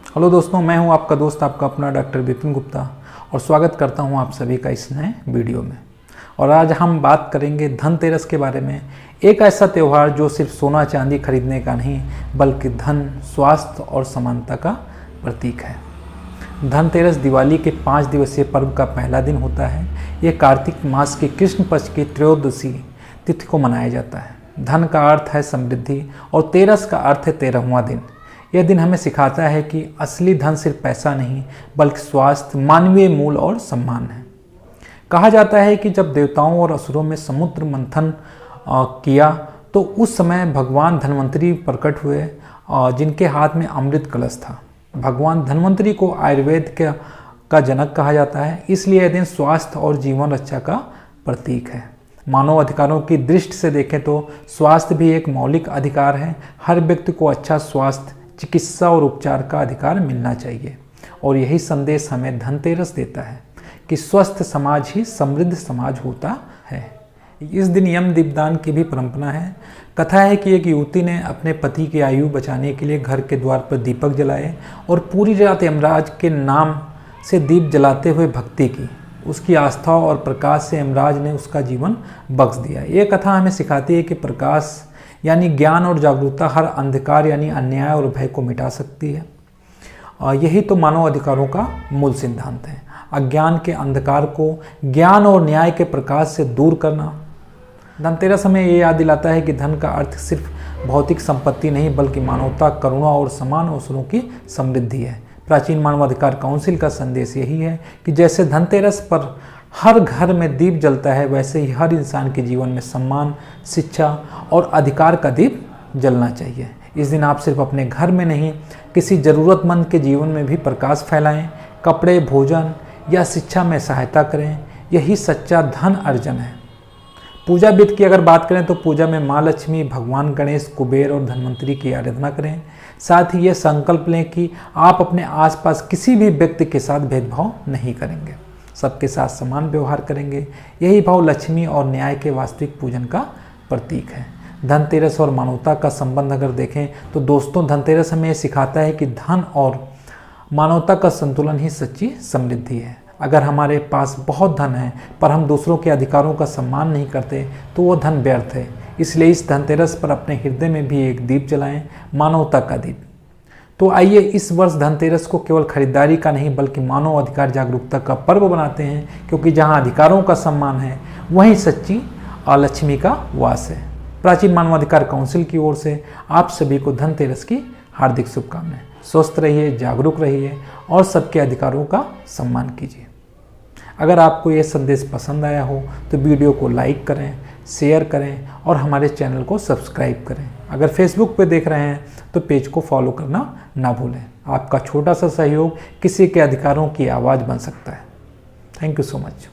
Hello दोस्तों, मैं हूं आपका दोस्त, आपका अपना डॉक्टर विपिन गुप्ता और स्वागत करता हूं आप सभी का इस नए वीडियो में। और आज हम बात करेंगे धनतेरस के बारे में। एक ऐसा त्यौहार जो सिर्फ सोना चांदी खरीदने का नहीं बल्कि धन, स्वास्थ्य और समानता का प्रतीक है। धनतेरस दिवाली के 5 दिवसीय पर्व का पहला दिन होता है। यह कार्तिक मास के कृष्ण पक्ष की त्रयोदशी तिथि को मनाया जाता है। धन का अर्थ है समृद्धि और तेरस का अर्थ है 13वां दिन। यह दिन हमें सिखाता है कि असली धन सिर्फ पैसा नहीं बल्कि स्वास्थ्य, मानवीय मूल और सम्मान है। कहा जाता है कि जब देवताओं और असुरों में समुद्र मंथन किया तो उस समय भगवान धन्वंतरी प्रकट हुए, जिनके हाथ में अमृत कलश था। भगवान धन्वंतरी को आयुर्वेद का जनक कहा जाता है, इसलिए यह दिन स्वास्थ्य और जीवन रक्षा का प्रतीक है। मानव अधिकारों की दृष्टि से देखें तो स्वास्थ्य भी एक मौलिक अधिकार है। हर व्यक्ति को अच्छा स्वास्थ्य, चिकित्सा और उपचार का अधिकार मिलना चाहिए। और यही संदेश हमें धनतेरस देता है कि स्वस्थ समाज ही समृद्ध समाज होता है। इस दिन यम दीपदान की भी परंपरा है। कथा है कि एक युवती ने अपने पति की आयु बचाने के लिए घर के द्वार पर दीपक जलाए और पूरी रात यमराज के नाम से दीप जलाते हुए भक्ति की। उसकी आस्था और प्रकाश से यमराज ने उसका जीवन बख्श दिया। ये कथा हमें सिखाती है कि प्रकाश यानी ज्ञान और जागरूकता हर अंधकार यानी अन्याय और भय को मिटा सकती है। और यही तो मानव अधिकारों का मूल सिद्धांत है। अज्ञान के अंधकार को ज्ञान और न्याय के प्रकाश से दूर करना। धनतेरस हमें ये याद दिलाता है कि धन का अर्थ सिर्फ भौतिक संपत्ति नहीं बल्कि मानवता, करुणा और समान अवसरों की समृद्धि है। प्राचीन मानवाधिकार काउंसिल का संदेश यही है कि जैसे धनतेरस पर हर घर में दीप जलता है, वैसे ही हर इंसान के जीवन में सम्मान, शिक्षा और अधिकार का दीप जलना चाहिए। इस दिन आप सिर्फ अपने घर में नहीं, किसी ज़रूरतमंद के जीवन में भी प्रकाश फैलाएं। कपड़े, भोजन या शिक्षा में सहायता करें। यही सच्चा धन अर्जन है। पूजा विधि की अगर बात करें तो पूजा में माँ लक्ष्मी, भगवान गणेश, कुबेर और धन्वंतरी की आराधना करें। साथ ही ये संकल्प लें कि आप अपने आसपास किसी भी व्यक्ति के साथ भेदभाव नहीं करेंगे, सबके साथ समान व्यवहार करेंगे। यही भाव लक्ष्मी और न्याय के वास्तविक पूजन का प्रतीक है। धनतेरस और मानवता का संबंध अगर देखें तो दोस्तों, धनतेरस हमें सिखाता है कि धन और मानवता का संतुलन ही सच्ची समृद्धि है। अगर हमारे पास बहुत धन है पर हम दूसरों के अधिकारों का सम्मान नहीं करते तो वो धन व्यर्थ है। इसलिए इस धनतेरस पर अपने हृदय में भी एक दीप जलाएं, मानवता का दीप। तो आइए इस वर्ष धनतेरस को केवल खरीदारी का नहीं बल्कि मानव अधिकार जागरूकता का पर्व बनाते हैं, क्योंकि जहां अधिकारों का सम्मान है वहीं सच्ची लक्ष्मी का वास है। प्राचीन मानवाधिकार काउंसिल की ओर से आप सभी को धनतेरस की हार्दिक शुभकामनाएं। स्वस्थ रहिए, जागरूक रहिए और सबके अधिकारों का सम्मान कीजिए। अगर आपको ये संदेश पसंद आया हो तो वीडियो को लाइक करें, शेयर करें और हमारे चैनल को सब्सक्राइब करें। अगर फेसबुक पे देख रहे हैं तो पेज को फॉलो करना ना भूलें। आपका छोटा सा सहयोग किसी के अधिकारों की आवाज़ बन सकता है। Thank you so much.